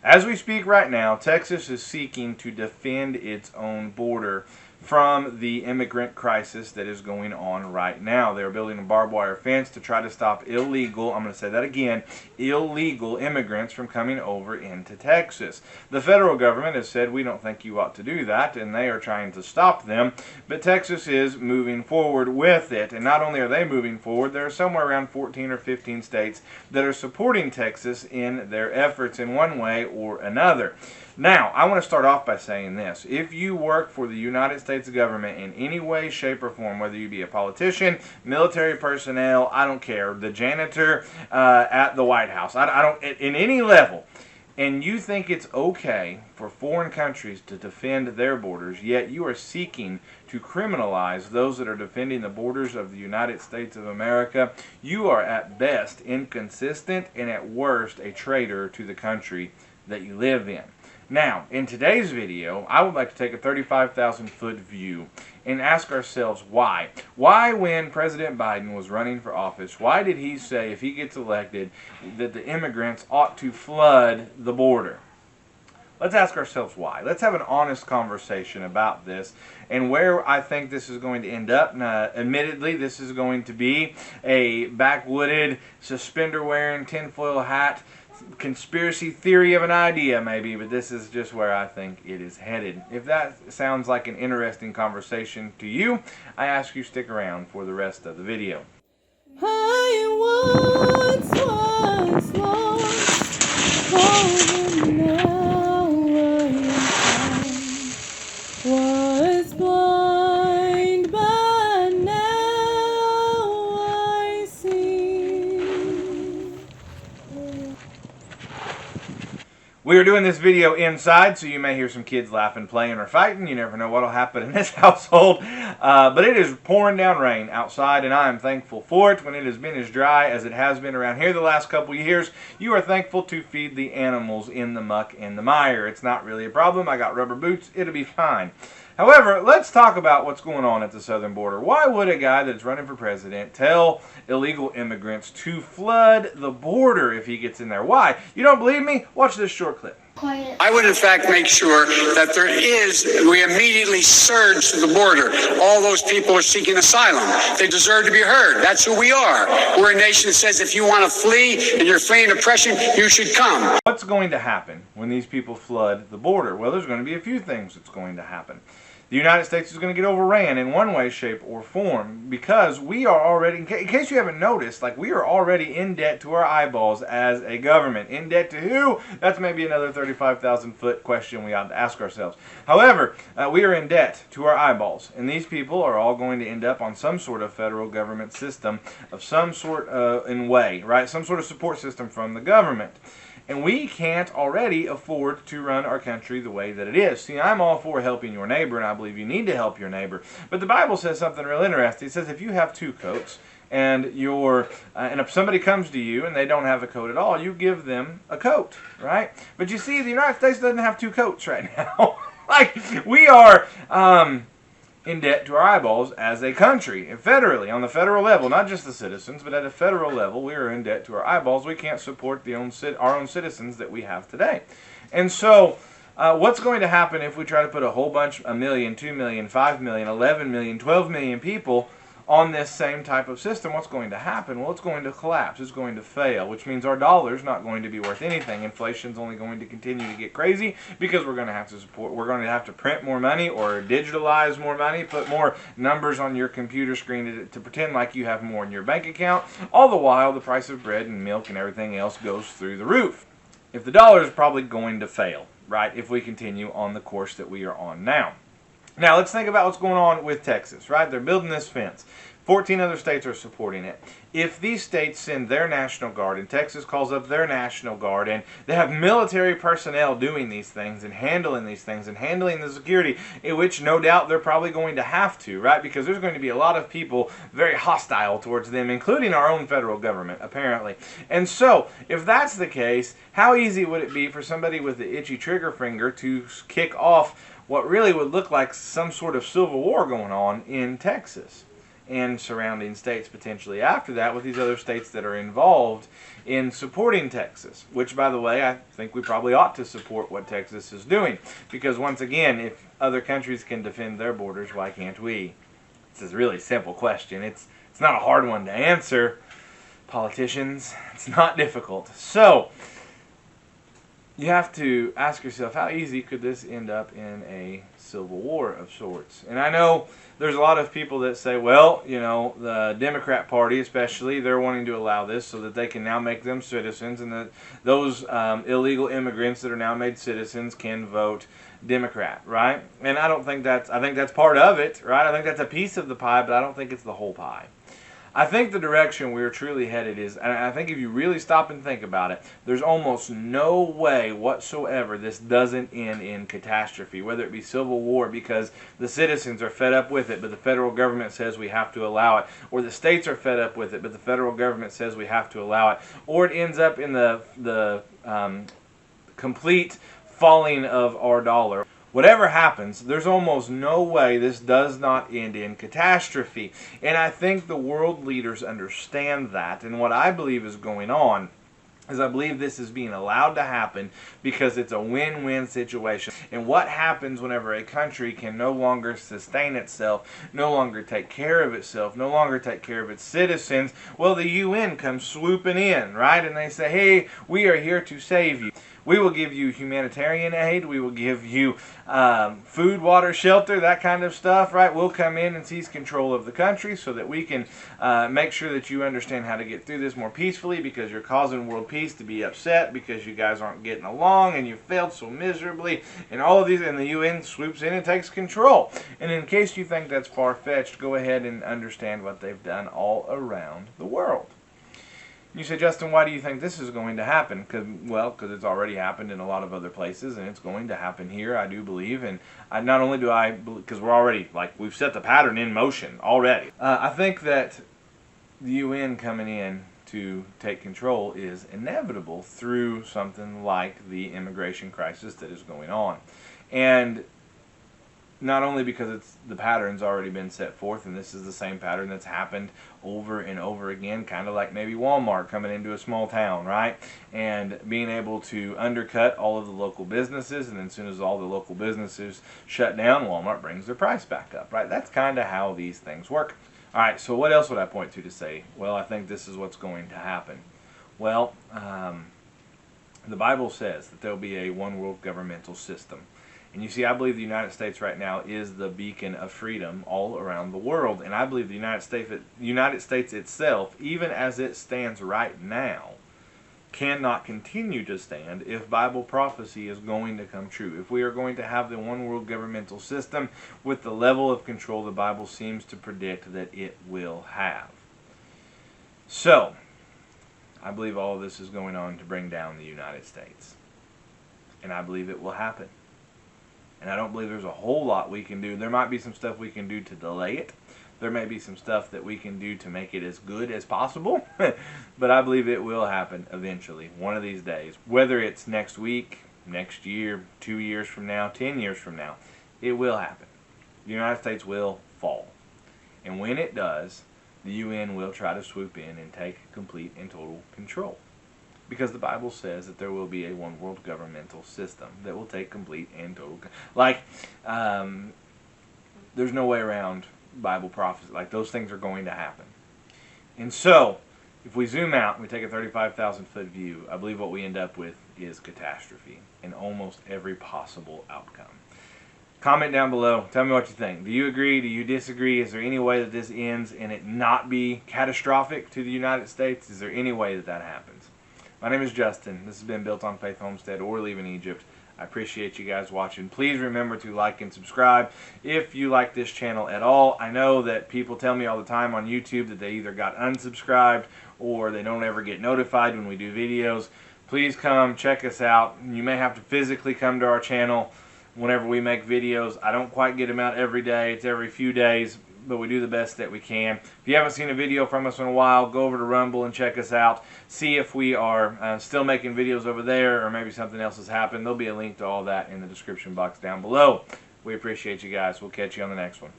As we speak right now, Texas is seeking to defend its own border from the immigrant crisis that is going on right now. They're building a barbed wire fence to try to stop illegal, I'm going to say that again, illegal immigrants from coming over into Texas. The federal government has said we don't think you ought to do that, and they are trying to stop them, but Texas is moving forward with it. And not only are they moving forward, there are somewhere around 14 or 15 states that are supporting Texas in their efforts in one way or another. Now, I want to start off by saying this. If you work for the United States government in any way, shape, or form, whether you be a politician, military personnel, I don't care, the janitor at the White House, I don't, in any level, and you think it's okay for foreign countries to defend their borders, yet you are seeking to criminalize those that are defending the borders of the United States of America, you are at best inconsistent and at worst a traitor to the country that you live in. Now, in today's video, I would like to take a 35,000 foot view and ask ourselves why. Why, when President Biden was running for office, why did he say if he gets elected that the immigrants ought to flood the border? Let's ask ourselves why. Let's have an honest conversation about this and where I think this is going to end up. Now, admittedly, this is going to be a backwooded, suspender-wearing, tinfoil hat conspiracy theory of an idea maybe, but this is just where I think it is headed. If that sounds like an interesting conversation to you, I ask you stick around for the rest of the video. I once was lost, oh, now I am found. Was blind, but now I see. We are doing this video inside, so you may hear some kids laughing, playing, or fighting. You never know what will happen in this household. But it is pouring down rain outside, and I am thankful for it. When it has been as dry as it has been around here the last couple of years, you are thankful to feed the animals in the muck and the mire. It's not really a problem. I got rubber boots. It'll be fine. However, let's talk about what's going on at the southern border. Why would a guy that's running for president tell illegal immigrants to flood the border if he gets in there? Why? You don't believe me? Watch this short clip. I would, in fact, make sure that we immediately surge to the border. All those people are seeking asylum. They deserve to be heard. That's who we are. We're a nation that says if you want to flee and you're fleeing oppression, you should come. What's going to happen when these people flood the border? Well, there's going to be a few things that's going to happen. The United States is going to get overran in one way, shape, or form because we are already, in case you haven't noticed, like we are already in debt to our eyeballs as a government. In debt to who? That's maybe another 35,000 foot question we ought to ask ourselves. However, we are in debt to our eyeballs, and these people are all going to end up on some sort of federal government system of some sort in way, right? Some sort of support system from the government. And we can't already afford to run our country the way that it is. See, I'm all for helping your neighbor, and I believe you need to help your neighbor. But the Bible says something real interesting. It says if you have two coats, and if somebody comes to you and they don't have a coat at all, you give them a coat, right? But you see, the United States doesn't have two coats right now. Like, we are in debt to our eyeballs as a country, federally, on the federal level, not just the citizens, but at a federal level, we are in debt to our eyeballs. We can't support our own citizens that we have today. And so, what's going to happen if we try to put a whole bunch, 1 million, 2 million, 5 million, 11 million, 12 million people on this same type of system? What's going to happen? Well, it's going to collapse. It's going to fail, which means our dollar's not going to be worth anything. Inflation's only going to continue to get crazy because we're going to have to print more money or digitalize more money, put more numbers on your computer screen to pretend like you have more in your bank account. All the while, the price of bread and milk and everything else goes through the roof. If the dollar is probably going to fail, right, if we continue on the course that we are on now. Now, let's think about what's going on with Texas, right? They're building this fence. 14 other states are supporting it. If these states send their National Guard, and Texas calls up their National Guard, and they have military personnel doing these things and handling these things and handling the security, in which no doubt they're probably going to have to, right? Because there's going to be a lot of people very hostile towards them, including our own federal government, apparently. And so, if that's the case, how easy would it be for somebody with the itchy trigger finger to kick off what really would look like some sort of civil war going on in Texas? and surrounding states potentially after that, with these other states that are involved in supporting Texas, which, by the way, I think we probably ought to support what Texas is doing, because once again, if other countries can defend their borders, why can't we? It's a really simple question. It's not a hard one to answer, politicians. It's not difficult. So you have to ask yourself, how easy could this end up in a civil war of sorts? And I know there's a lot of people that say, well, you know, the Democrat Party especially, they're wanting to allow this so that they can now make them citizens, and that those illegal immigrants that are now made citizens can vote Democrat, right? And I think that's part of it, right? I think that's a piece of the pie, but I don't think it's the whole pie. I think the direction we're truly headed is, and I think if you really stop and think about it, there's almost no way whatsoever this doesn't end in catastrophe, whether it be civil war because the citizens are fed up with it, but the federal government says we have to allow it, or the states are fed up with it, but the federal government says we have to allow it, or it ends up in the complete falling of our dollar. Whatever happens, there's almost no way this does not end in catastrophe. And I think the world leaders understand that. And what I believe is going on is I believe this is being allowed to happen because it's a win-win situation. And what happens whenever a country can no longer sustain itself, no longer take care of itself, no longer take care of its citizens? Well, the UN comes swooping in, right? And they say, hey, we are here to save you. We will give you humanitarian aid. We will give you food, water, shelter, that kind of stuff, right? We'll come in and seize control of the country so that we can make sure that you understand how to get through this more peacefully, because you're causing world peace to be upset because you guys aren't getting along and you failed so miserably and all of these, and the UN swoops in and takes control. And in case you think that's far-fetched, go ahead and understand what they've done all around the world. You say, Justin, why do you think this is going to happen? Because it's already happened in a lot of other places, and it's going to happen here, I do believe. And not only do I, because we're already, we've set the pattern in motion already. I think that the UN coming in to take control is inevitable through something like the immigration crisis that is going on. And not only because the pattern's already been set forth, and this is the same pattern that's happened over and over again, kind of like maybe Walmart coming into a small town, right? And being able to undercut all of the local businesses, and then as soon as all the local businesses shut down, Walmart brings their price back up, right? That's kind of how these things work. All right, so what else would I point to say, well, I think this is what's going to happen? Well, the Bible says that there'll be a one world governmental system. And you see, I believe the United States right now is the beacon of freedom all around the world. And I believe the United States itself, even as it stands right now, cannot continue to stand if Bible prophecy is going to come true. If we are going to have the one world governmental system with the level of control the Bible seems to predict that it will have. So, I believe all of this is going on to bring down the United States. And I believe it will happen. And I don't believe there's a whole lot we can do. There might be some stuff we can do to delay it. There may be some stuff that we can do to make it as good as possible. But I believe it will happen eventually, one of these days. Whether it's next week, next year, 2 years from now, 10 years from now, it will happen. The United States will fall. And when it does, the UN will try to swoop in and take complete and total control. Because the Bible says that there will be a one world governmental system that will take complete and total there's no way around Bible prophecy. Those things are going to happen. And so, if we zoom out and we take a 35,000 foot view, I believe what we end up with is catastrophe in almost every possible outcome. Comment down below. Tell me what you think. Do you agree? Do you disagree? Is there any way that this ends and it not be catastrophic to the United States? Is there any way that happens? My name is Justin. This has been Built on Faith Homestead or Leaving Egypt. I appreciate you guys watching. Please remember to like and subscribe if you like this channel at all. I know that people tell me all the time on YouTube that they either got unsubscribed or they don't ever get notified when we do videos. Please come check us out. You may have to physically come to our channel whenever we make videos. I don't quite get them out every day. It's every few days, but we do the best that we can. If you haven't seen a video from us in a while, go over to Rumble and check us out. See if we are still making videos over there, or maybe something else has happened. There'll be a link to all that in the description box down below. We appreciate you guys. We'll catch you on the next one.